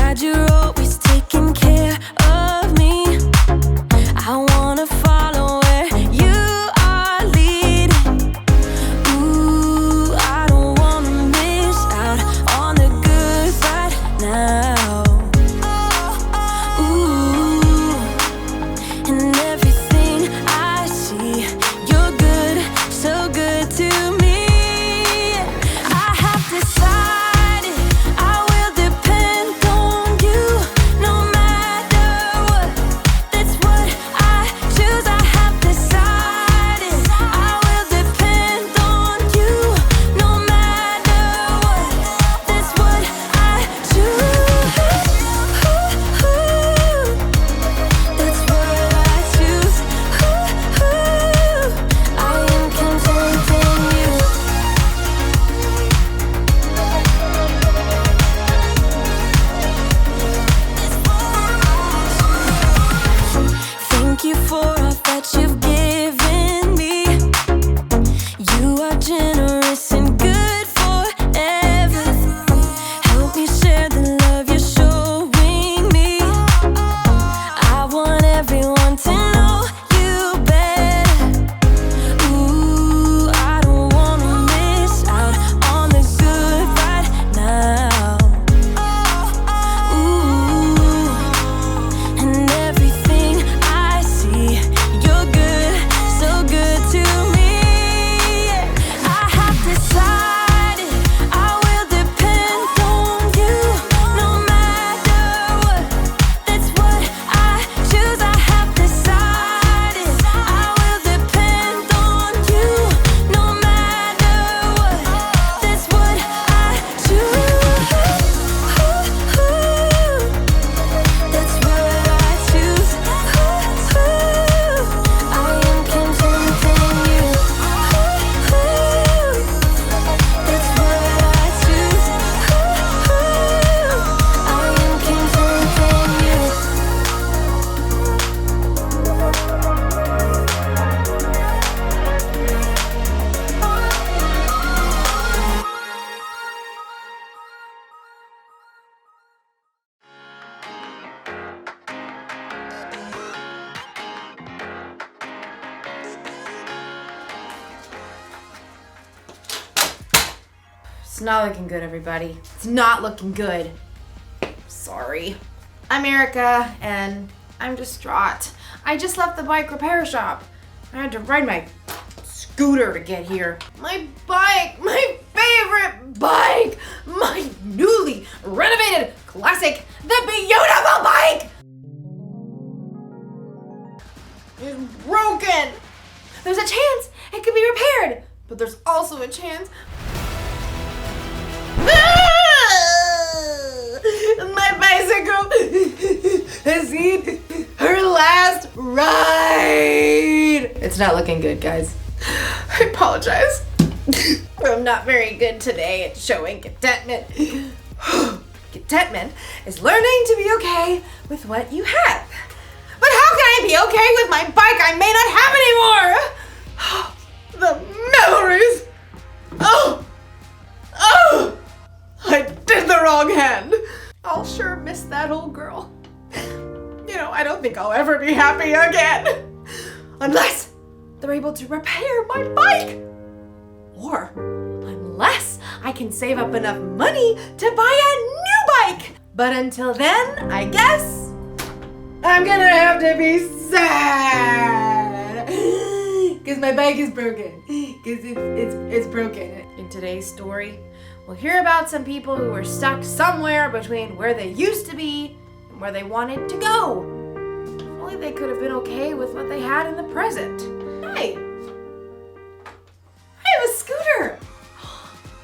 glad you're always taking care of me. I wanna follow where you are leading. Ooh, I don't wanna miss out on the good fight now. Ooh, and everything I see, you're good, so good to me. I have decided I will depend on you no matter what. That's what I choose. I have decided I will depend on you no matter what. That's what I choose. That's what I choose. I am content in you. Thank you for all that you've given me. You are generous and good forever. Help me share the love you're showing me. I want everyone to know you better. Ooh, I don't wanna miss out on the good right now. Ooh, and everything I see, you're good, so good to me. I have decided I will depend on you no matter what. That's what I choose. I have decided I will depend on you no matter what. That's what I choose. That's what I choose. I am content in you. That's what I choose. I am content in you. It's not looking good, everybody. It's not looking good. Sorry. I'm Erica, and I'm distraught. I just left the bike repair shop. I had to ride my scooter to get here. My bike! My favorite bike! My newly renovated classic, the beautiful bike! Is broken! There's a chance it could be repaired, but there's also a chance my bicycle has seen her last ride. It's not looking good, guys. I apologize. I'm not very good today at showing contentment. Contentment is learning to be okay with what you have. But how can I be okay with my bike I may not have anymore? The memories. Oh. I did the wrong hand. I'll sure miss that old girl. I don't think I'll ever be happy again. Unless they're able to repair my bike. Or unless I can save up enough money to buy a new bike. But until then, I guess I'm gonna have to be sad. Because my bike is broken. Because it's broken. In today's story, we'll hear about some people who were stuck somewhere between where they used to be and where they wanted to go. If only they could have been okay with what they had in the present. Hey! I have a scooter!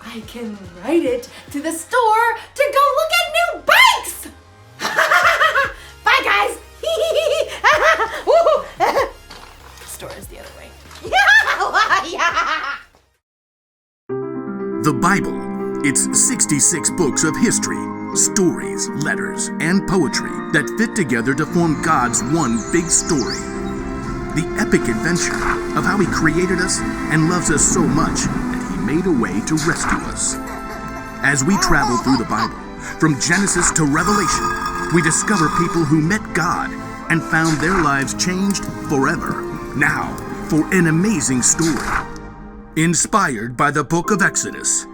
I can ride it to the store to go look at new bikes! Bye, guys! The store is the other way. The Bible. It's 66 books of history, stories, letters, and poetry that fit together to form God's one big story. The epic adventure of how He created us and loves us so much that He made a way to rescue us. As we travel through the Bible, From Genesis to Revelation, we discover people who met God and found their lives changed forever. Now, for an amazing story. Inspired by the book of Exodus,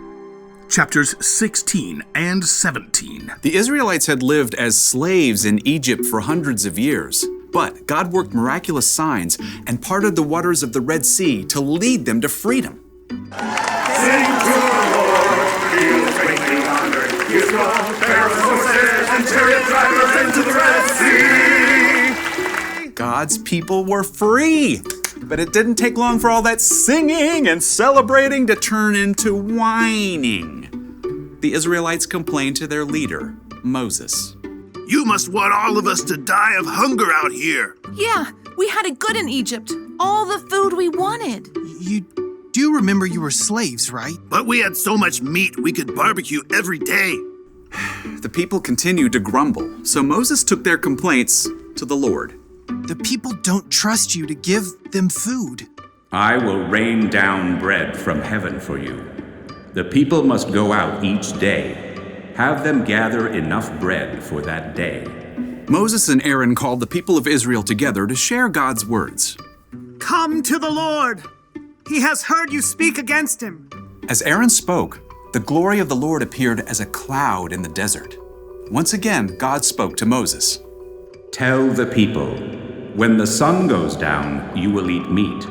chapters 16 and 17. The Israelites had lived as slaves in Egypt for hundreds of years, but God worked miraculous signs and parted the waters of the Red Sea to lead them to freedom. Sing to the Lord, He is greatly honored. He has brought Pharaoh's horses and chariot drivers into the Red Sea. God's people were free, but it didn't take long for all that singing and celebrating to turn into whining. The Israelites complained to their leader, Moses. You must want all of us to die of hunger out here. Yeah, we had it good in Egypt. All the food we wanted. You do remember you were slaves, right? But we had so much meat we could barbecue every day. The people continued to grumble, so Moses took their complaints to the Lord. The people don't trust you to give them food. I will rain down bread from heaven for you. The people must go out each day. Have them gather enough bread for that day. Moses and Aaron called the people of Israel together to share God's words. Come to the Lord. He has heard you speak against him. As Aaron spoke, the glory of the Lord appeared as a cloud in the desert. Once again, God spoke to Moses. Tell the people, when the sun goes down, you will eat meat.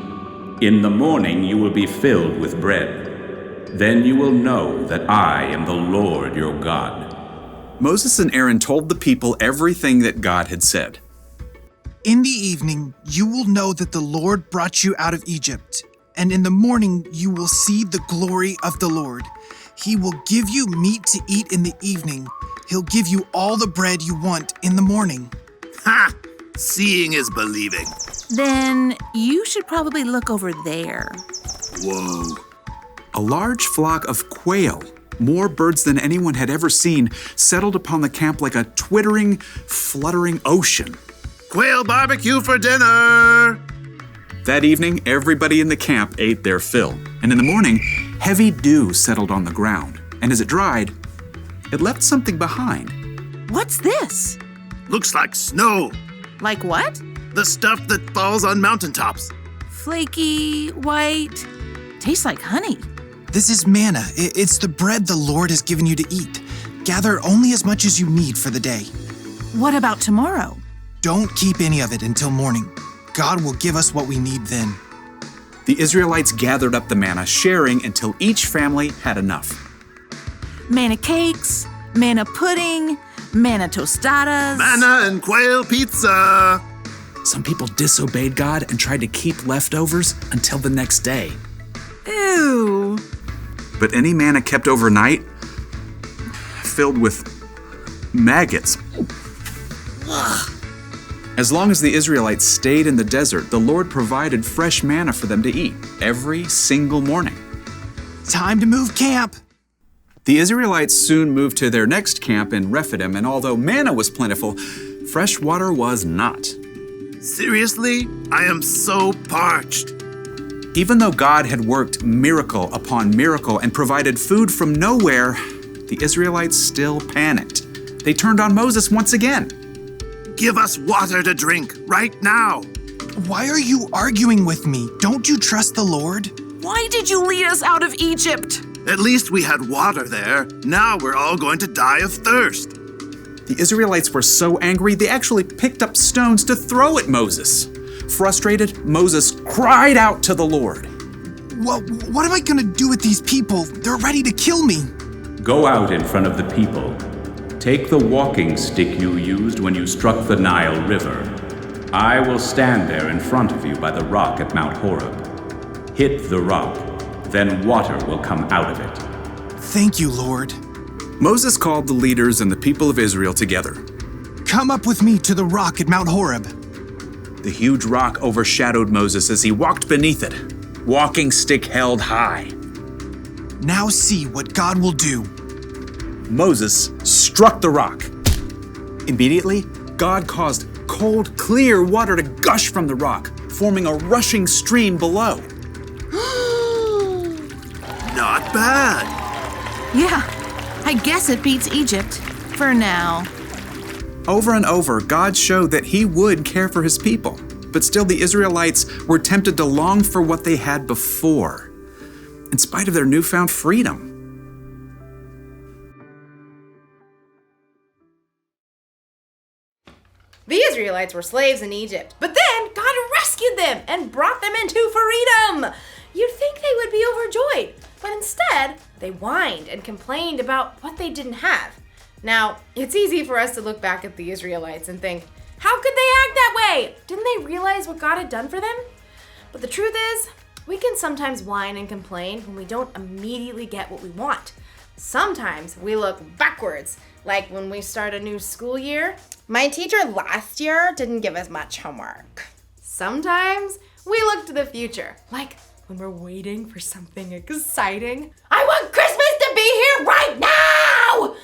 In the morning you will be filled with bread. Then you will know that I am the Lord your God. Moses and Aaron told the people everything that God had said. In the evening, you will know that the Lord brought you out of Egypt, and in the morning you will see the glory of the Lord. He will give you meat to eat in the evening. He'll give you all the bread you want in the morning. Ha! Seeing is believing. Then you should probably look over there. Whoa. A large flock of quail, more birds than anyone had ever seen, settled upon the camp like a twittering, fluttering ocean. Quail barbecue for dinner! That evening, everybody in the camp ate their fill, and in the morning, heavy dew settled on the ground, and as it dried, it left something behind. What's this? Looks like snow. Like what? The stuff that falls on mountaintops. Flaky, white, tastes like honey. This is manna. It's the bread the Lord has given you to eat. Gather only as much as you need for the day. What about tomorrow? Don't keep any of it until morning. God will give us what we need then. The Israelites gathered up the manna, sharing until each family had enough. Manna cakes, manna pudding, manna tostadas. Manna and quail pizza. Some people disobeyed God and tried to keep leftovers until the next day. Ew. But any manna kept overnight, filled with maggots. As long as the Israelites stayed in the desert, the Lord provided fresh manna for them to eat every single morning. Time to move camp. The Israelites soon moved to their next camp in Rephidim, and although manna was plentiful, fresh water was not. Seriously? I am so parched. Even though God had worked miracle upon miracle and provided food from nowhere, the Israelites still panicked. They turned on Moses once again. Give us water to drink right now. Why are you arguing with me? Don't you trust the Lord? Why did you lead us out of Egypt? At least we had water there. Now we're all going to die of thirst. The Israelites were so angry, they actually picked up stones to throw at Moses. Frustrated, Moses cried out to the Lord. What am I going to do with these people? They're ready to kill me. Go out in front of the people. Take the walking stick you used when you struck the Nile River. I will stand there in front of you by the rock at Mount Horeb. Hit the rock, then water will come out of it. Thank you, Lord. Moses called the leaders and the people of Israel together. Come up with me to the rock at Mount Horeb. The huge rock overshadowed Moses as he walked beneath it, walking stick held high. Now see what God will do. Moses struck the rock. Immediately, God caused cold, clear water to gush from the rock, forming a rushing stream below. Not bad. Yeah, I guess it beats Egypt. For now. Over and over, God showed that He would care for His people, but still the Israelites were tempted to long for what they had before, in spite of their newfound freedom. The Israelites were slaves in Egypt, but then God rescued them and brought them into freedom. You'd think they would be overjoyed, but instead, they whined and complained about what they didn't have. Now, it's easy for us to look back at the Israelites and think, how could they act that way? Didn't they realize what God had done for them? But the truth is, we can sometimes whine and complain when we don't immediately get what we want. Sometimes we look backwards, like when we start a new school year. My teacher last year didn't give us much homework. Sometimes we look to the future, like when we're waiting for something exciting. I want Christmas to be here right now!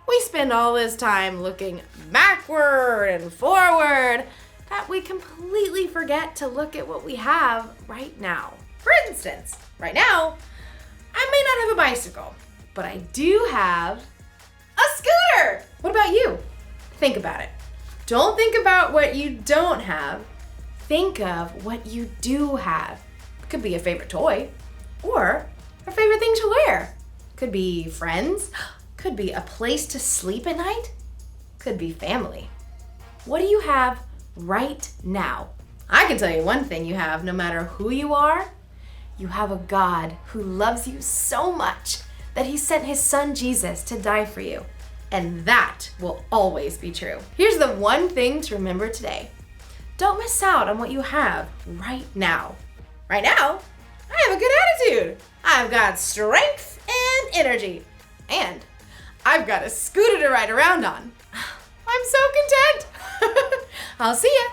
We spend all this time looking backward and forward that we completely forget to look at what we have right now. For instance, right now, I may not have a bicycle, but I do have a scooter. What about you? Think about it. Don't think about what you don't have. Think of what you do have. It could be a favorite toy or a favorite thing to wear. Could be friends. Could be a place to sleep at night. Could be family. What do you have right now? I can tell you one thing you have, no matter who you are. You have a God who loves you so much that He sent His Son Jesus to die for you. And that will always be true. Here's the one thing to remember today. Don't miss out on what you have right now. Right now, I have a good attitude. I've got strength and energy. And I've got a scooter to ride around on. I'm so content. I'll see ya.